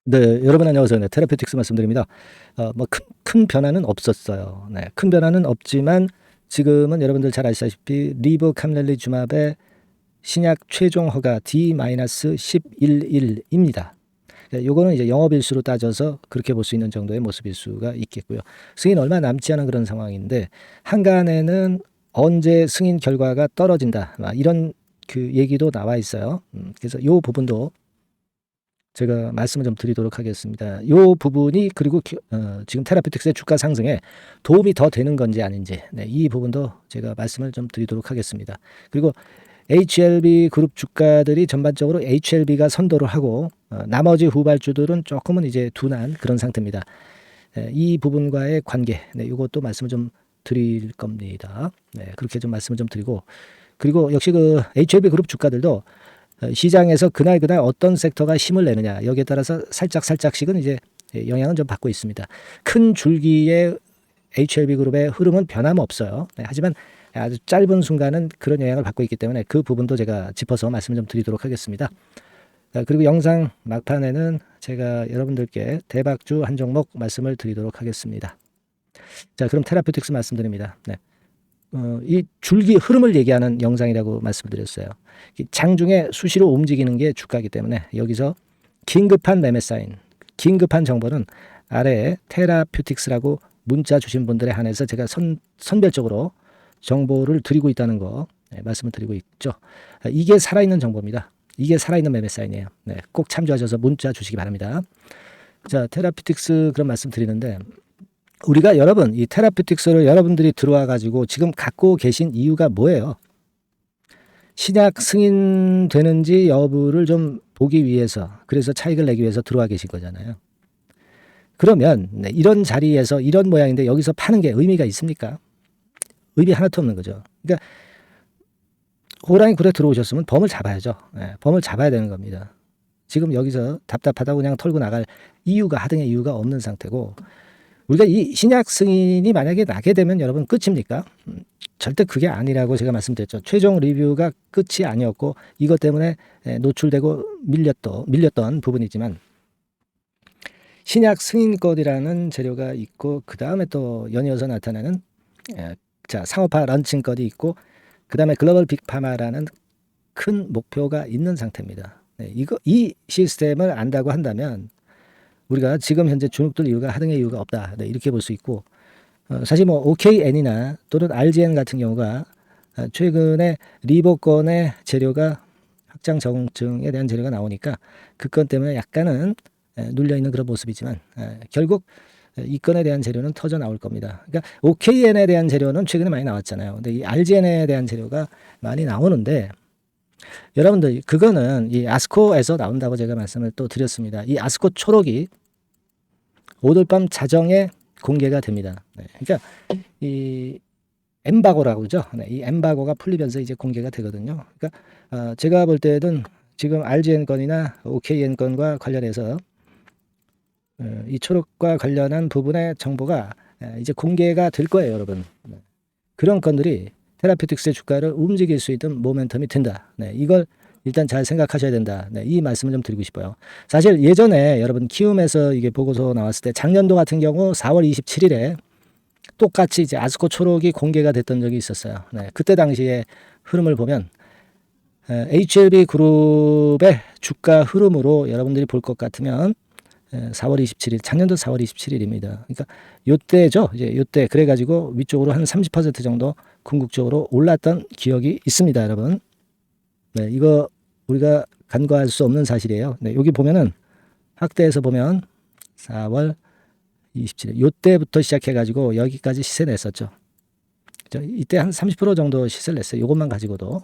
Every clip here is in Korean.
네, 여러분 안녕하세요. 네, 테라피틱스 말씀드립니다. 큰 변화는 없었어요. 네, 큰 변화는 없지만 지금은 여러분들 잘 아시다시피 리보캄렐리주맙의 신약 최종 허가 D-11일입니다. 네, 요거는 이제 영업일수로 따져서 그렇게 볼 수 있는 정도의 모습일 수가 있겠고요. 승인 얼마 남지 않은 그런 상황인데 한간에는 언제 승인 결과가 떨어진다, 이런 그 얘기도 나와 있어요. 그래서 요 부분도 제가 말씀을 좀 드리도록 하겠습니다. 이 부분이 그리고 지금 테라피틱스의 주가 상승에 도움이 더 되는 건지 아닌지, 네, 이 부분도 제가 말씀을 좀 드리도록 하겠습니다. 그리고 HLB 그룹 주가들이 전반적으로 HLB가 선도를 하고 나머지 후발주들은 조금은 이제 둔한 그런 상태입니다. 네, 이 부분과의 관계, 네, 이것도 말씀을 좀 드릴 겁니다. 네, 그렇게 좀 말씀을 좀 드리고, 그리고 역시 그 HLB 그룹 주가들도 시장에서 그날 어떤 섹터가 힘을 내느냐, 여기에 따라서 살짝씩은 이제 영향은 좀 받고 있습니다. 큰 줄기의 HLB 그룹의 흐름은 변함없어요. 네, 하지만 아주 짧은 순간은 그런 영향을 받고 있기 때문에 그 부분도 제가 짚어서 말씀을 좀 드리도록 하겠습니다. 그리고 영상 막판에는 제가 여러분들께 대박주 한 종목 말씀을 드리도록 하겠습니다. 자, 그럼 테라피틱스 말씀드립니다. 네. 이 줄기 흐름을 얘기하는 영상이라고 말씀을 드렸어요. 장중에 수시로 움직이는 게 주가이기 때문에 여기서 긴급한 매매 사인, 긴급한 정보는 아래에 테라퓨틱스라고 문자 주신 분들에 한해서 제가 선별적으로 정보를 드리고 있다는 거, 네, 말씀을 드리고 있죠. 이게 살아있는 정보입니다. 이게 살아있는 매매 사인이에요. 네, 꼭 참조하셔서 문자 주시기 바랍니다. 자, 테라퓨틱스 그런 말씀 드리는데, 우리가 여러분 이 테라피틱스를 여러분들이 들어와 가지고 지금 갖고 계신 이유가 뭐예요? 신약 승인되는지 여부를 좀 보기 위해서, 그래서 차익을 내기 위해서 들어와 계신 거잖아요. 그러면 네, 이런 자리에서 이런 모양인데 여기서 파는 게 의미가 있습니까? 의미 하나도 없는 거죠. 그러니까 호랑이 굴에 들어오셨으면 범을 잡아야죠. 네, 범을 잡아야 되는 겁니다. 지금 여기서 답답하다고 그냥 털고 나갈 이유가, 하등의 이유가 없는 상태고, 우리가 이 신약 승인이 만약에 나게 되면 여러분 끝입니까? 절대 그게 아니라고 제가 말씀드렸죠. 최종 리뷰가 끝이 아니었고 이것 때문에 노출되고 밀렸던 부분이지만, 신약 승인권이라는 재료가 있고 그 다음에 또 연이어서 나타나는 자, 상업화 런칭권이 있고 그 다음에 글로벌 빅파마라는 큰 목표가 있는 상태입니다. 네, 이 시스템을 안다고 한다면 우리가 지금 현재 주눅들 이유가 하등의 이유가 없다, 네, 이렇게 볼 수 있고, 사실 뭐 OKN이나 또는 RGN 같은 경우가 최근에 리보건의 재료가 확장 적응증에 대한 재료가 나오니까 그 건 때문에 약간은 눌려있는 그런 모습이지만 결국 이 건에 대한 재료는 터져 나올 겁니다. 그러니까 OKN에 대한 재료는 최근에 많이 나왔잖아요. 근데 이 RGN에 대한 재료가 많이 나오는데, 여러분들 그거는 이 아스코에서 나온다고 제가 말씀을 또 드렸습니다. 이 아스코 초록이 오늘 밤 자정에 공개가 됩니다. 네, 그러니까 이 엠바고라고 그러죠. 네, 이 엠바고가 풀리면서 이제 공개가 되거든요. 그러니까 제가 볼 때는 지금 RGN 건이나 OKN 건과 관련해서 이 초록과 관련한 부분의 정보가 이제 공개가 될 거예요, 여러분. 네, 그런 건들이 테라피틱스의 주가를 움직일 수 있는 모멘텀이 된다. 네, 이걸 일단 잘 생각하셔야 된다. 네, 이 말씀을 좀 드리고 싶어요. 사실 예전에 여러분 키움에서 이게 보고서 나왔을 때 작년도 같은 경우 4월 27일에 똑같이 이제 아스코 초록이 공개가 됐던 적이 있었어요. 네, 그때 당시에 흐름을 보면 HLB 그룹의 주가 흐름으로 여러분들이 볼 것 같으면 4월 27일, 작년도 4월 27일입니다. 그러니까 요때죠. 이제 요때 그래가지고 위쪽으로 한 30% 정도 궁극적으로 올랐던 기억이 있습니다, 여러분. 네, 이거 우리가 간과할 수 없는 사실이에요. 네, 여기 보면은 확대해서 보면 4월 27일 요때부터 시작해가지고 여기까지 시세 냈었죠. 이때 한 30% 정도 시세를 냈어요. 이것만 가지고도.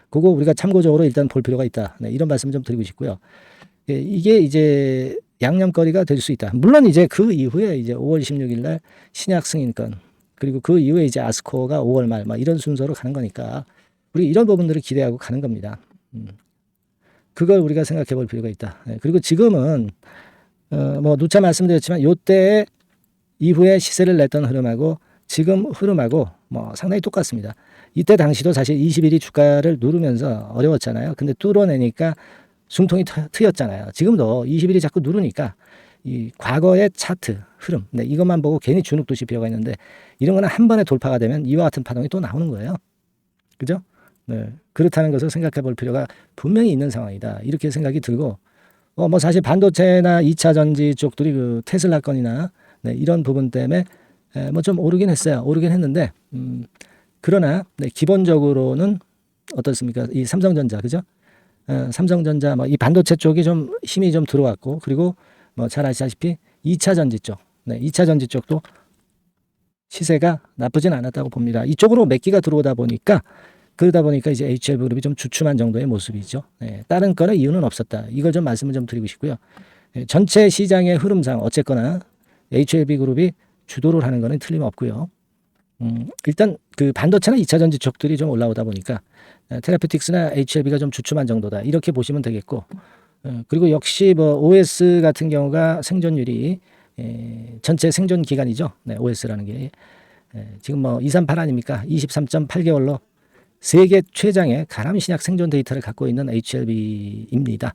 그거 우리가 참고적으로 일단 볼 필요가 있다. 네, 이런 말씀 좀 드리고 싶고요. 예, 이게 이제 양념거리가 될 수 있다. 물론 이제 그 이후에 이제 5월 26일 날 신약 승인권, 그리고 그 이후에 이제 아스코가 5월 말 막 이런 순서로 가는 거니까 우리 이런 부분들을 기대하고 가는 겁니다. 그걸 우리가 생각해 볼 필요가 있다. 네, 그리고 지금은 뭐 누차 말씀드렸지만 요때 이후에 시세를 냈던 흐름하고 지금 흐름하고 뭐 상당히 똑같습니다. 이때 당시도 사실 20일이 주가를 누르면서 어려웠잖아요. 근데 뚫어내니까 숨통이 트였잖아요. 지금도 20일이 자꾸 누르니까 이 과거의 차트 흐름, 네, 이것만 보고 괜히 주눅 드실 필요가 있는데 이런 거는 한 번에 돌파가 되면 이와 같은 파동이 또 나오는 거예요. 그죠? 네, 그렇다는 것을 생각해 볼 필요가 분명히 있는 상황이다. 이렇게 생각이 들고 뭐 사실 반도체나 2차 전지 쪽들이 그 테슬라 건이나 네, 이런 부분 때문에 뭐 좀 오르긴 했어요. 오르긴 했는데 그러나 네, 기본적으로는 어떻습니까? 이 삼성전자, 그죠? 삼성전자 뭐 이 반도체 쪽이 좀 힘이 좀 들어왔고 그리고 뭐 잘 아시다시피 2차 전지 쪽, 네, 2차 전지 쪽도 시세가 나쁘진 않았다고 봅니다. 이쪽으로 몇 기가 들어오다 보니까 그러다 보니까 이제 HL그룹이 좀 주춤한 정도의 모습이죠. 네, 다른 거는 이유는 없었다. 이걸 좀 말씀을 좀 드리고 싶고요. 네, 전체 시장의 흐름상 어쨌거나 HLB그룹이 주도를 하는 거는 틀림없고요. 일단 그 반도체나 2차 전지 쪽들이 좀 올라오다 보니까 테라피틱스나 HLB가 좀 주춤한 정도다. 이렇게 보시면 되겠고 그리고 역시 뭐 OS 같은 경우가 생존율이 전체 생존 기간이죠. 네, OS라는 게 지금 뭐 238 아닙니까? 23.8개월로 세계 최장의 가람신약 생존 데이터를 갖고 있는 HLB입니다.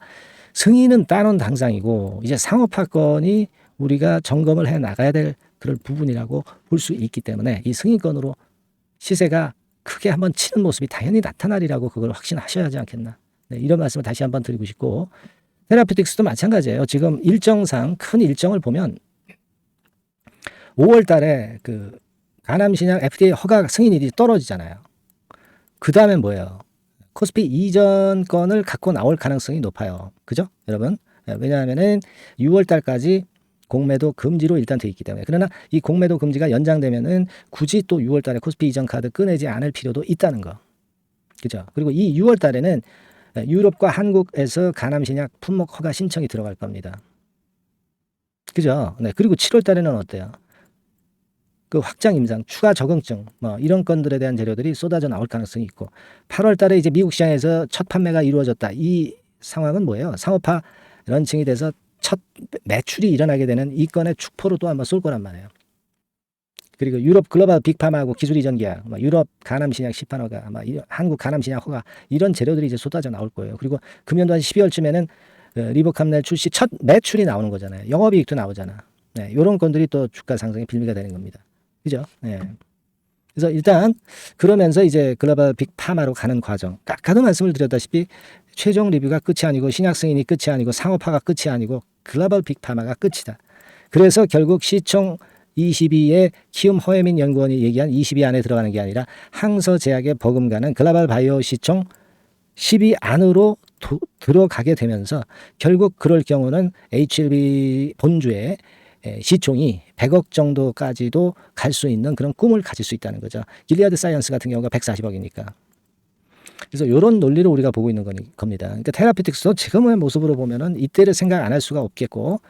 승인은 따놓은 당상이고 이제 상업화건이 우리가 점검을 해 나가야 될 그럴 부분이라고 볼 수 있기 때문에 이 승인건으로 시세가 크게 한번 치는 모습이 당연히 나타나리라고 그걸 확신하셔야 하지 않겠나. 네, 이런 말씀을 다시 한번 드리고 싶고 테라피틱스도 마찬가지예요. 지금 일정상 큰 일정을 보면 5월 달에 그 간암신약 FDA 허가 승인일이 떨어지잖아요. 그 다음에 뭐예요? 코스피 이전 건을 갖고 나올 가능성이 높아요. 그죠? 여러분? 왜냐하면은 6월 달까지 공매도 금지로 일단 돼 있기 때문에. 그러나 이 공매도 금지가 연장되면은 굳이 또 6월 달에 코스피 이전 카드 꺼내지 않을 필요도 있다는 거. 그죠? 그리고 이 6월 달에는 유럽과 한국에서 간암신약 품목 허가 신청이 들어갈 겁니다. 그죠? 네. 그리고 7월 달에는 어때요? 그 확장 임상, 추가 적응증, 뭐 이런 건들에 대한 재료들이 쏟아져 나올 가능성이 있고 8월 달에 이제 미국 시장에서 첫 판매가 이루어졌다. 이 상황은 뭐예요? 상업화 런칭이 돼서 첫 매출이 일어나게 되는 이 건의 축포로 또 한번 쏠 거란 말이에요. 그리고 유럽 글로벌 빅파마하고 기술 이전 계약, 유럽 간암신약 시판 허가, 한국 간암신약 허가 이런 재료들이 이제 쏟아져 나올 거예요. 그리고 금년도 한 12월쯤에는 리보캄넬 출시 첫 매출이 나오는 거잖아요. 영업이익도 나오잖아. 네, 이런 건들이 또 주가 상승의 빌미가 되는 겁니다. 그죠? 네. 그래서 일단 그러면서 이제 글로벌 빅파마로 가는 과정. 아까도 말씀을 드렸다시피 최종 리뷰가 끝이 아니고 신약 승인이 끝이 아니고 상업화가 끝이 아니고 글로벌 빅파마가 끝이다. 그래서 결국 시총 22의 키움 허예민 연구원이 얘기한 22 안에 들어가는 게 아니라 항서제약에 버금가는 글로벌 바이오 시총 10위 안으로 들어가게 되면서 결국 그럴 경우는 HLB 본주의 시총이 100억 정도까지도 갈 수 있는 그런 꿈을 가질 수 있다는 거죠. 길리아드 사이언스 같은 경우가 140억이니까. 그래서 이런 논리를 우리가 보고 있는 겁니다. 그러니까 테라피틱스도 지금의 모습으로 보면은 이때를 생각 안 할 수가 없겠고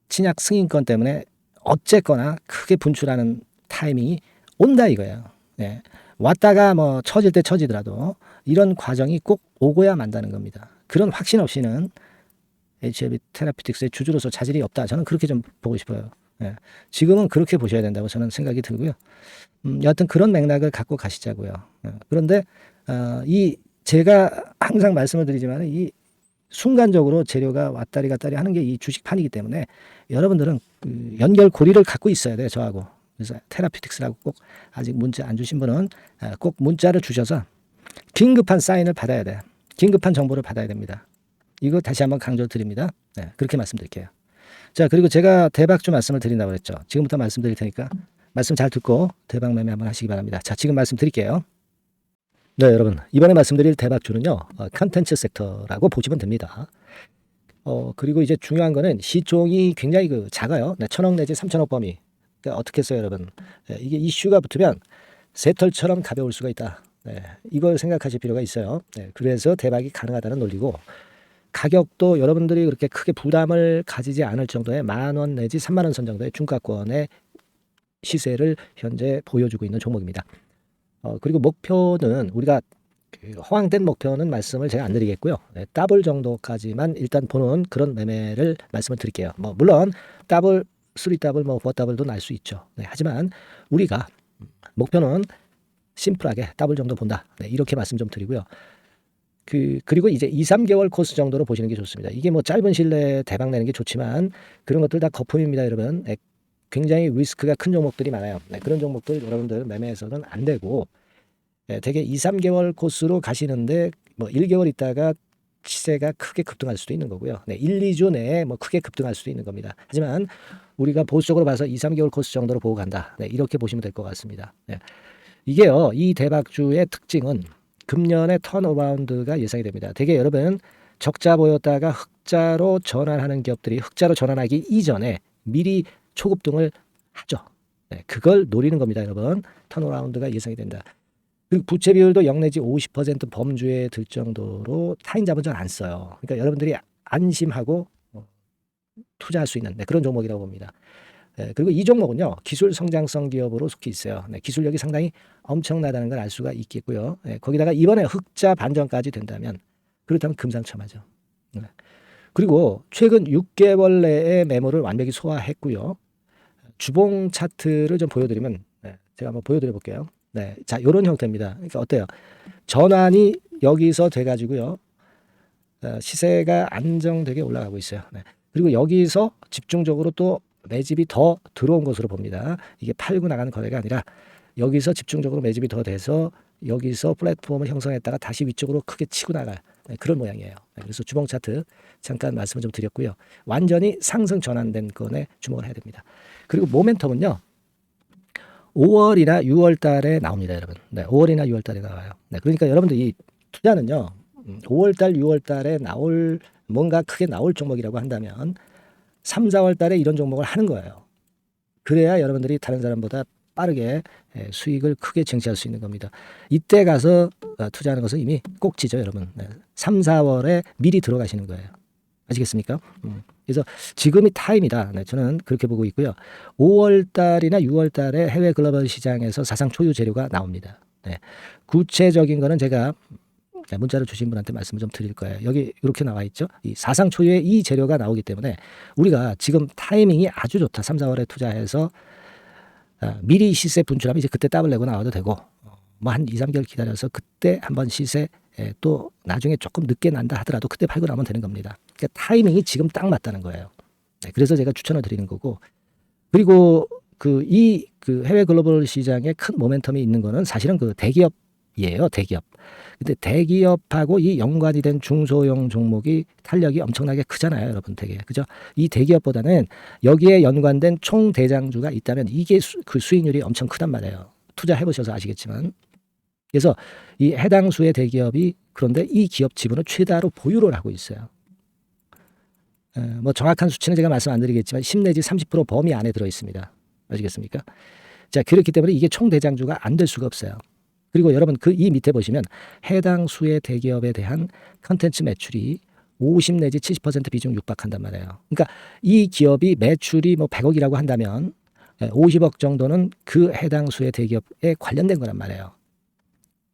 신약 승인권 때문에 어쨌거나 크게 분출하는 타이밍이 온다 이거예요. 네. 왔다가 뭐 처질 때 처지더라도 이런 과정이 꼭 오고야 만다는 겁니다. 그런 확신 없이는 HLB 테라피틱스의 주주로서 자질이 없다. 저는 그렇게 좀 보고 싶어요. 예. 지금은 그렇게 보셔야 된다고 저는 생각이 들고요. 여하튼 그런 맥락을 갖고 가시자고요. 예. 그런데 이 제가 항상 말씀을 드리지만 이 순간적으로 재료가 왔다리 갔다리 하는 게 이 주식판이기 때문에 여러분들은 그 연결고리를 갖고 있어야 돼요. 저하고. 그래서 테라피틱스라고 꼭 아직 문자 안 주신 분은 꼭 문자를 주셔서 긴급한 사인을 받아야 돼요. 긴급한 정보를 받아야 됩니다. 이거 다시 한번 강조드립니다. 네, 그렇게 말씀드릴게요. 자, 그리고 제가 대박주 말씀을 드린다고 그랬죠. 지금부터 말씀드릴 테니까 말씀 잘 듣고 대박 매매 한번 하시기 바랍니다. 자, 지금 말씀드릴게요. 네, 여러분. 이번에 말씀드릴 대박주는요. 컨텐츠 섹터라고 보시면 됩니다. 그리고 이제 중요한 거는 시총이 굉장히 작아요. 네, 1,000억 내지 3,000억 범위. 그러니까 어떻게 했어요, 여러분? 네, 이게 이슈가 붙으면 새털처럼 가벼울 수가 있다. 네, 이걸 생각하실 필요가 있어요. 네, 그래서 대박이 가능하다는 논리고 가격도 여러분들이 그렇게 크게 부담을 가지지 않을 정도의 10,000원 내지 30,000원 선 정도의 중가권의 시세를 현재 보여주고 있는 종목입니다. 그리고 목표는 우리가 허황된 목표는 말씀을 제가 안 드리겠고요. 네, 더블 정도까지만 일단 보는 그런 매매를 말씀을 드릴게요. 물론 더블, 3더블, 4더블도 날 수 있죠. 네, 하지만 우리가 목표는 심플하게 더블 정도 본다. 네, 이렇게 말씀 좀 드리고요. 그리고 이제 2, 3개월 코스 정도로 보시는 게 좋습니다. 이게 뭐 짧은 시일 내에 대박 내는 게 좋지만 그런 것들 다 거품입니다, 여러분. 굉장히 리스크가 큰 종목들이 많아요. 그런 종목들 여러분들 매매해서는 안 되고 대개 2, 3개월 코스로 가시는데 뭐 1개월 있다가 시세가 크게 급등할 수도 있는 거고요. 1, 2주 내에 뭐 크게 급등할 수도 있는 겁니다. 하지만 우리가 보수적으로 봐서 2, 3개월 코스 정도로 보고 간다. 이렇게 보시면 될 것 같습니다. 이게요, 이 대박주의 특징은 금년에 턴어라운드가 예상이 됩니다. 대개 여러분 적자 보였다가 흑자로 전환하는 기업들이 흑자로 전환하기 이전에 미리 초급등을 하죠. 그걸 노리는 겁니다, 여러분. 턴어라운드가 예상이 된다. 그리고 부채 비율도 0 내지 50% 범주에 들 정도로 타인 자본 잘 안 써요. 그러니까 여러분들이 안심하고 투자할 수 있는 그런 종목이라고 봅니다. 그리고 이 종목은요, 기술 성장성 기업으로 속해 있어요. 기술력이 상당히 엄청나다는 걸 알 수가 있겠고요. 거기다가 이번에 흑자 반전까지 된다면 그렇다면 금상첨화죠. 그리고 최근 6개월 내에 매물을 완벽히 소화했고요. 주봉 차트를 좀 보여드리면 제가 한번 보여드려 볼게요. 자, 이런 형태입니다. 그러니까 어때요? 전환이 여기서 돼가지고요, 시세가 안정되게 올라가고 있어요. 그리고 여기서 집중적으로 또 매집이 더 들어온 것으로 봅니다. 이게 팔고 나가는 거래가 아니라 여기서 집중적으로 매집이 더 돼서 여기서 플랫폼을 형성했다가 다시 위쪽으로 크게 치고 나갈 그런 모양이에요. 그래서 주봉 차트 잠깐 말씀을 좀 드렸고요. 완전히 상승 전환된 건에 주목을 해야 됩니다. 그리고 모멘텀은요, 5월이나 6월 달에 나옵니다, 여러분. 5월이나 6월 달에 나와요. 그러니까 여러분들 이 투자는요, 5월 달, 6월 달에 나올 뭔가 크게 나올 종목이라고 한다면 3, 4월 달에 이런 종목을 하는 거예요. 그래야 여러분들이 다른 사람보다 빠르게 수익을 크게 쟁취할 수 있는 겁니다. 이때 가서 투자하는 것은 이미 꼭지죠, 여러분. 3, 4월에 미리 들어가시는 거예요. 아시겠습니까? 그래서 지금이 타임이다. 저는 그렇게 보고 있고요. 5월 달이나 6월 달에 해외 글로벌 시장에서 사상 초유 재료가 나옵니다. 구체적인 거는 제가 문자를 주신 분한테 말씀을 좀 드릴 거예요. 여기 이렇게 나와 있죠. 이 사상 초유의 이 재료가 나오기 때문에 우리가 지금 타이밍이 아주 좋다. 3, 4월에 투자해서 미리 시세 분출하면 이제 그때 더블 내고 나와도 되고 뭐 한 2, 3개월 기다려서 그때 한번 시세 또 나중에 조금 늦게 난다 하더라도 그때 팔고 나면 되는 겁니다. 그러니까 타이밍이 지금 딱 맞다는 거예요. 그래서 제가 추천을 드리는 거고, 그리고 그 해외 글로벌 시장에 큰 모멘텀이 있는 거는 사실은 그 대기업이에요. 대기업. 근데 대기업하고 이 연관이 된 중소형 종목이 탄력이 엄청나게 크잖아요, 여러분. 되게 그죠? 이 대기업보다는 여기에 연관된 총 대장주가 있다면 이게 그 수익률이 엄청 크단 말이에요. 투자해 보셔서 아시겠지만. 그래서 이 해당 수의 대기업이 그런데 이 기업 지분을 최다로 보유를 하고 있어요. 뭐 정확한 수치는 제가 말씀 안 드리겠지만 10 내지 30% 범위 안에 들어 있습니다. 아시겠습니까? 자, 그렇기 때문에 이게 총 대장주가 안 될 수가 없어요. 그리고 여러분 이 밑에 보시면 해당 수의 대기업에 대한 컨텐츠 매출이 50 내지 70% 비중 육박한단 말이에요. 그러니까 이 기업이 매출이 뭐 100억이라고 한다면 50억 정도는 그 해당 수의 대기업에 관련된 거란 말이에요.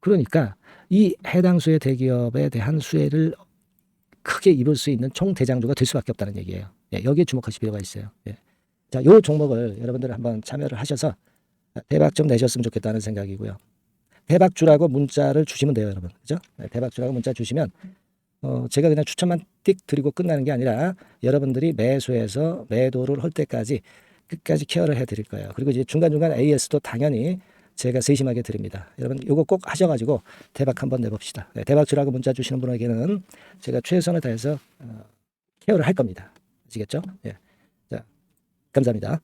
그러니까 이 해당 수의 대기업에 대한 수혜를 크게 입을 수 있는 총 대장주가 될 수밖에 없다는 얘기예요. 여기에 주목하실 필요가 있어요. 자, 이 종목을 여러분들 한번 참여를 하셔서 대박 좀 내셨으면 좋겠다는 생각이고요. 대박주라고 문자를 주시면 돼요, 여러분. 그죠? 대박주라고 문자 주시면 제가 그냥 추천만 띡 드리고 끝나는 게 아니라 여러분들이 매수해서 매도를 할 때까지 끝까지 케어를 해드릴 거예요. 그리고 이제 중간중간 AS도 당연히 제가 세심하게 드립니다. 여러분 이거 꼭 하셔가지고 대박 한번 내봅시다. 대박주라고 문자 주시는 분에게는 제가 최선을 다해서 케어를 할 겁니다. 아시겠죠? 자, 감사합니다.